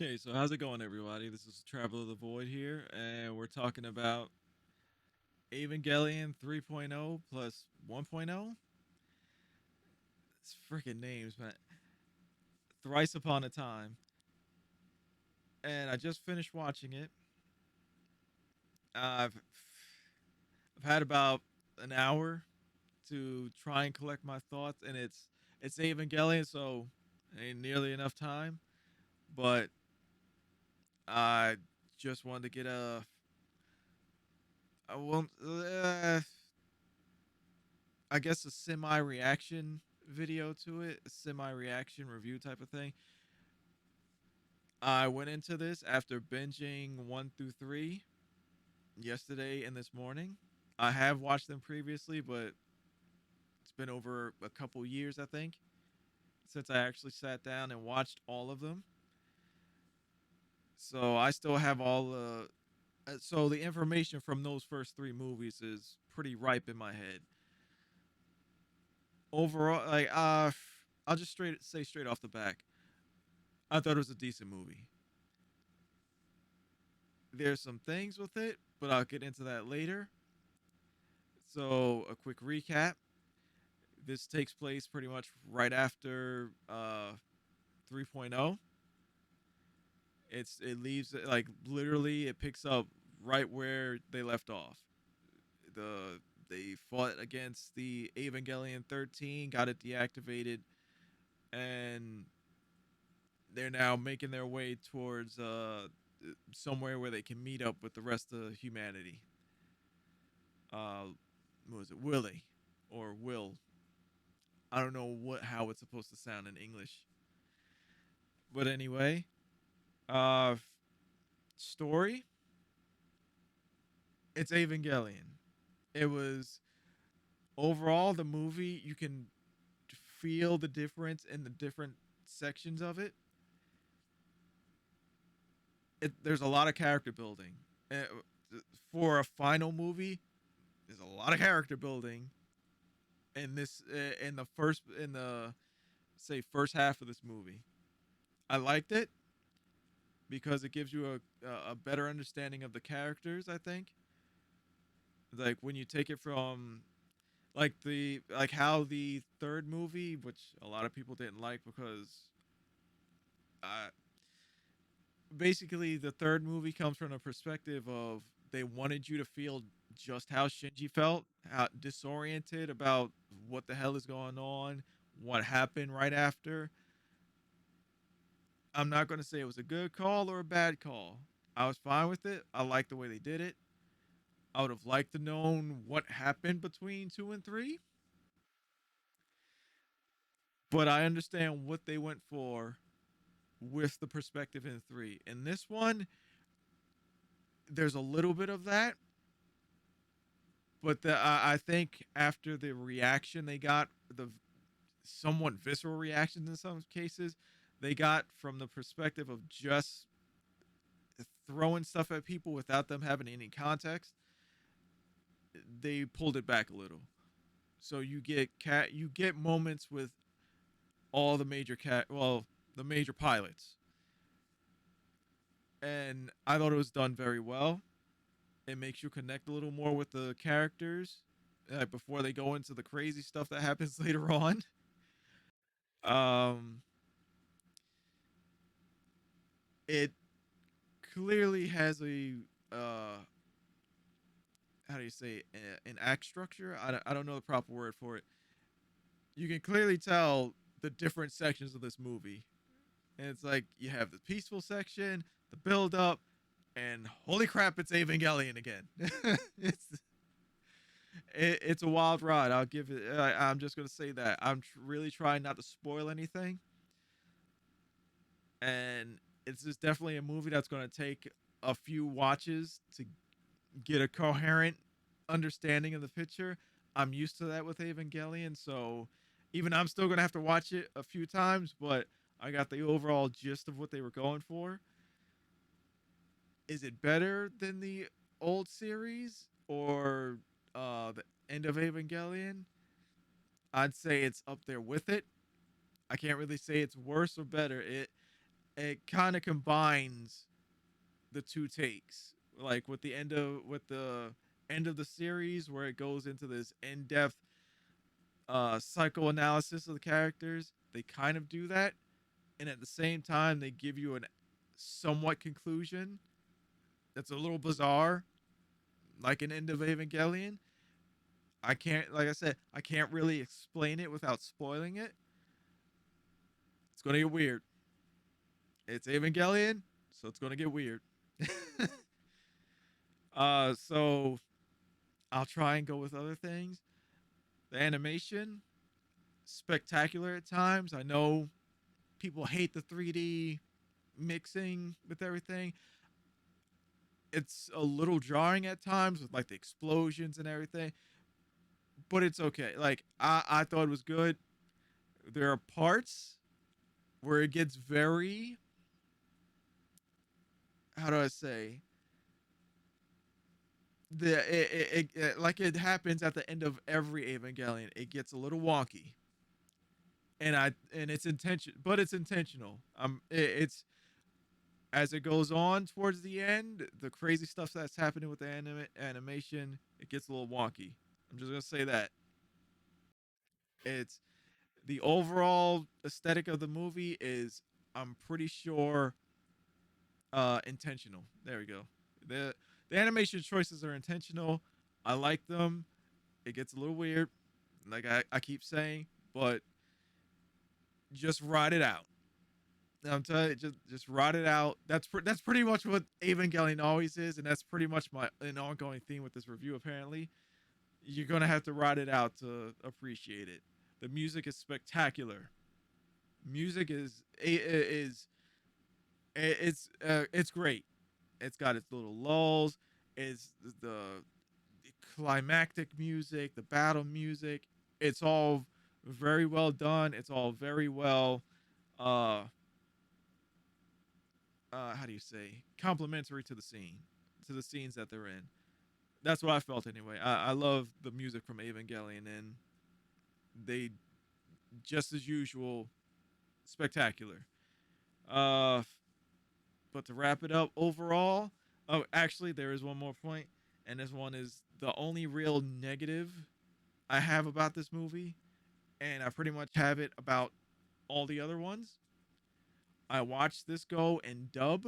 Okay, so how's it going, everybody? This is Traveler of the Void here, and we're talking about Evangelion 3.0 plus 1.0. It's freaking names, man. Thrice Upon a Time. And I just finished watching it. I've had about an hour to try and collect my thoughts, and it's Evangelion, so ain't nearly enough time. But I just wanted to get a well, I guess a semi reaction video to it, a semi reaction review type of thing. I went into this after binging 1 through 3 yesterday and this morning. I have watched them previously, but it's been over a couple years, I think, since I actually sat down and watched all of them. So I still have all the. So the information from those first 3 movies is pretty ripe in my head. Overall, I'll just straight off the back. I thought it was a decent movie. There's some things with it, but I'll get into that later. So, a quick recap. This takes place pretty much right after 3.0. It leaves like literally it picks up right where they left off. The they fought against the Evangelion 13, got it deactivated, and they're now making their way towards somewhere where they can meet up with the rest of humanity. uh, what was it, Willie or Will? I don't know how it's supposed to sound in English, but anyway, uh, story. It's Evangelion. It was overall the movie. You can feel the difference in the different sections of it. There's a lot of character building. Uh, for a final movie, there's a lot of character building in this in the say first half of this movie. I liked it because it gives you a better understanding of the characters. I think like when you take it from like how the third movie, which a lot of people didn't like because uh, basically the third movie comes from a perspective of they wanted you to feel just how Shinji felt, how disoriented about what the hell is going on, what happened right after. I'm not going to say it was a good call or a bad call. I was fine with it. I liked the way they did it. I would have liked to known what happened between 2 and 3, but I understand what they went for with the perspective in 3. In this one, there's a little bit of that, but I think after the reaction they got, the somewhat visceral reactions in some cases, they got from the perspective of just throwing stuff at people without them having any context, they pulled it back a little. So you get moments with all the major the major pilots, and I thought it was done very well. It makes you connect a little more with the characters before they go into the crazy stuff that happens later on. Um, it clearly has a how do you say an act structure? I don't know the proper word for it. You can clearly tell the different sections of this movie, and it's like you have the peaceful section, the build up, and holy crap, it's Evangelion again. it's it's a wild ride. I'll give it. I'm just gonna say that I'm really trying not to spoil anything, and it's just definitely a movie that's gonna take a few watches to get a coherent understanding of the picture. I'm used to that with Evangelion, so even I'm still gonna have to watch it a few times, but I got the overall gist of what they were going for. Is it better than the old series or the end of Evangelion? I'd say it's up there with it. I can't really say it's worse or better. it kind of combines the two takes, like with the end of the series where it goes into this in-depth psychoanalysis of the characters. They kind of do that, and at the same time, they give you an somewhat conclusion that's a little bizarre, like an end of Evangelion. I can't, like I said, I can't really explain it without spoiling it. It's gonna get weird. It's Evangelion, so it's gonna get weird. So I'll try and go with other things. The animation, spectacular at times. I know people hate the 3D mixing with everything. It's a little jarring at times with like the explosions and everything, but it's okay. Like I thought it was good. There are parts where it gets very, how do I say, like it happens at the end of every Evangelion. It gets a little wonky, and it's intention, but it's intentional. It's as it goes on towards the end, the crazy stuff that's happening with the animation, it gets a little wonky. I'm just gonna say that it's the overall aesthetic of the movie is, I'm pretty sure, intentional. There we go. The animation choices are intentional. I like them. It gets a little weird, like I keep saying, but just ride it out. I'm telling you, just ride it out. That's pretty much what Evangelion always is, and that's pretty much my an ongoing theme with this review. Apparently, you're gonna have to ride it out to appreciate it. The music is spectacular. Music is it's great. It's got its little lulls. It's the climactic music, the battle music. It's all very well done. It's all very well uh how do you say, complimentary to the scene, to the scenes that they're in. That's what I felt anyway. I love the music from Evangelion, and they, just as usual, spectacular. Uh, but to wrap it up, overall, oh, actually, there is one more point, and this one is the only real negative I have about this movie, and I pretty much have it about all the other ones. I watched this go in dub.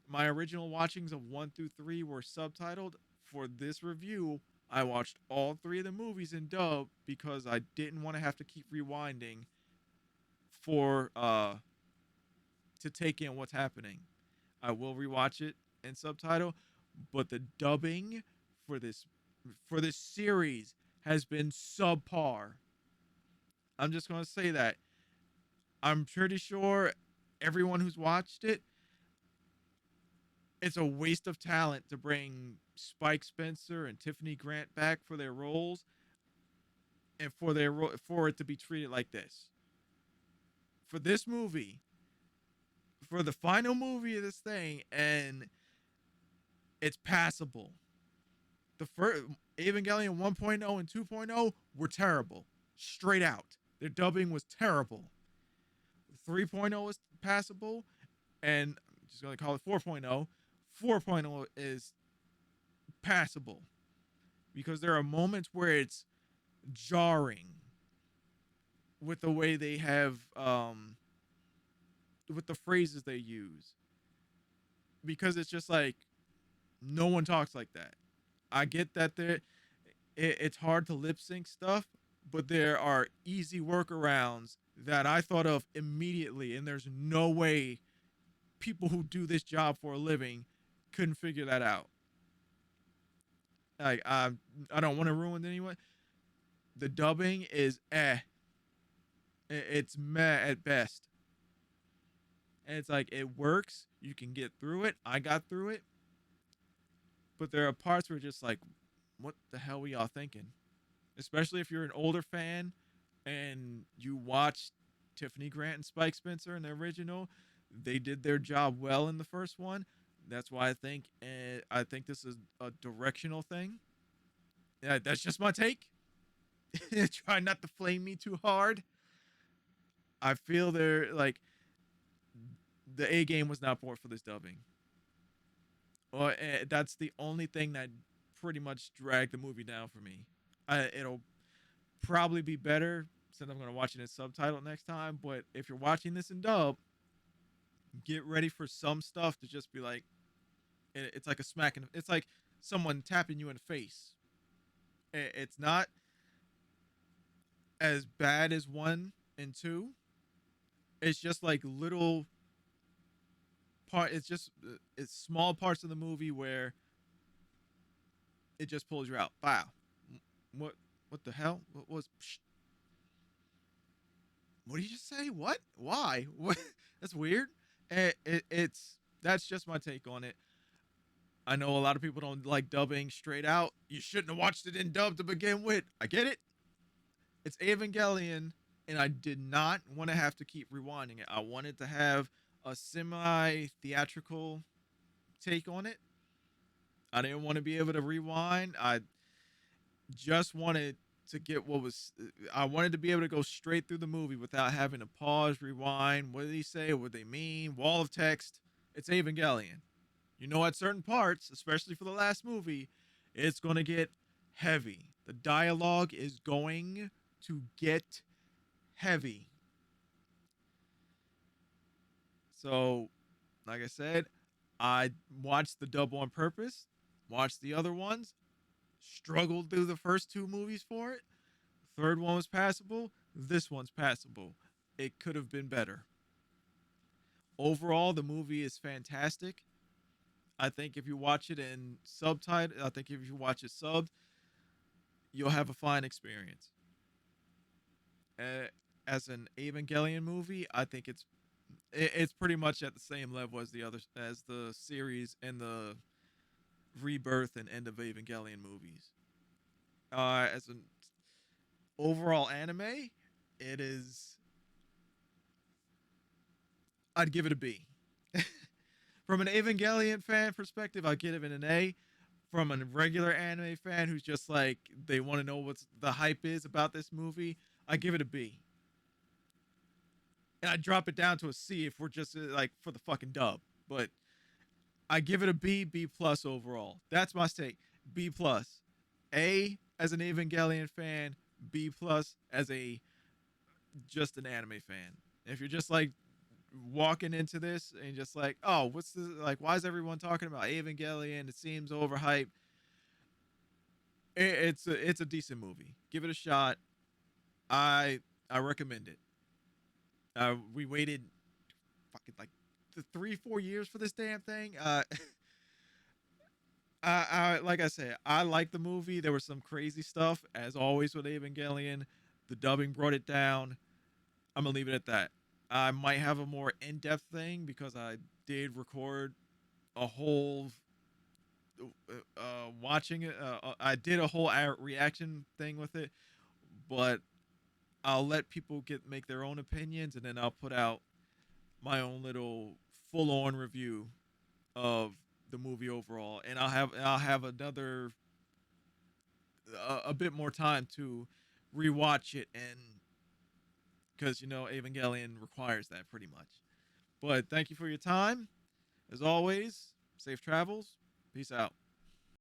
My original watchings of 1 through 3 were subtitled. For this review, I watched all 3 of the movies in dub because I didn't want to have to keep rewinding for to take in what's happening. I will rewatch it in subtitle, but the dubbing for this for this series has been subpar. I'm just going to say that. I'm pretty sure everyone who's watched it, it's a waste of talent to bring Spike Spencer and Tiffany Grant back for their roles, and for it to be treated like this. For this movie, for the final movie of this thing, and it's passable. The first Evangelion 1.0 and 2.0 were terrible, straight out. Their dubbing was terrible. 3.0 is passable, and I'm just going to call it 4.0. 4.0 is passable because there are moments where it's jarring with the way they have with the phrases they use, because it's just like no one talks like that. I get that it's hard to lip sync stuff, but there are easy workarounds that I thought of immediately, and there's no way people who do this job for a living couldn't figure that out. Like I don't want to ruin anyone. The dubbing is it's meh at best, and it's like it works. You can get through it. I got through it, but there are parts where just like, what the hell were y'all thinking? Especially if you're an older fan and you watched Tiffany Grant and Spike Spencer in the original. They did their job well in the first one. That's why I think this is a directional thing. Yeah, that's just my take. Try not to flame me too hard. I feel they're like, The A game was not brought for this dubbing. Or that's the only thing that pretty much dragged the movie down for me. It'll probably be better since I'm going to watch it in subtitle next time. But if you're watching this in dub, get ready for some stuff to just be like, it's like a smack in. It's like someone tapping you in the face. It's not as bad as one and two. It's just like little part. It's small parts of the movie where it just pulls you out. Wow, what what the hell? What was? Psh, what did you just say? What? Why? What? That's weird. It's that's just my take on it. I know a lot of people don't like dubbing straight out. You shouldn't have watched it in dub to begin with. I get it. It's Evangelion, and I did not want to have to keep rewinding it. I wanted to have a semi theatrical take on it. I didn't want to be able to rewind. I just wanted to get what was. I wanted to be able to go straight through the movie without having to pause, rewind. What did he say? What did they mean? Wall of text. It's Evangelion. You know, at certain parts, especially for the last movie, it's going to get heavy. The dialogue is going to get heavy. So, like I said, I watched the dub on purpose, watched the other ones, struggled through the first two movies for it. Third one was passable. This one's passable. It could have been better. Overall, the movie is fantastic. I think if you watch it in subtitle, I think if you watch it subbed, you'll have a fine experience. Uh, as an Evangelion movie, I think it's pretty much at the same level as the series and the rebirth and end of Evangelion movies. As an overall anime, it is. I'd give it a B. From an Evangelion fan perspective, I'd give it an A. From a regular anime fan who's just like they want to know what's the hype is about this movie, I give it a B. And I drop it down to a C if we're just like for the fucking dub. But I give it a B, B plus overall. That's my stake. B plus. A as an Evangelion fan, B plus as a just an anime fan. If you're just like walking into this and just like, oh, what's this like? Why is everyone talking about Evangelion? It seems overhyped. It's a decent movie. Give it a shot. I recommend it. We waited fucking like 3 4 years for this damn thing. I like I said, I like the movie. There was some crazy stuff as always with Evangelion. The dubbing brought it down. I'm gonna leave it at that. I might have a more in-depth thing because I did record a whole watching it. I did a whole reaction thing with it, but I'll let people get make their own opinions, and then I'll put out my own little full-on review of the movie overall, and I'll have another a bit more time to rewatch it, and because Evangelion requires that pretty much. But thank you for your time, as always. Safe travels. Peace out.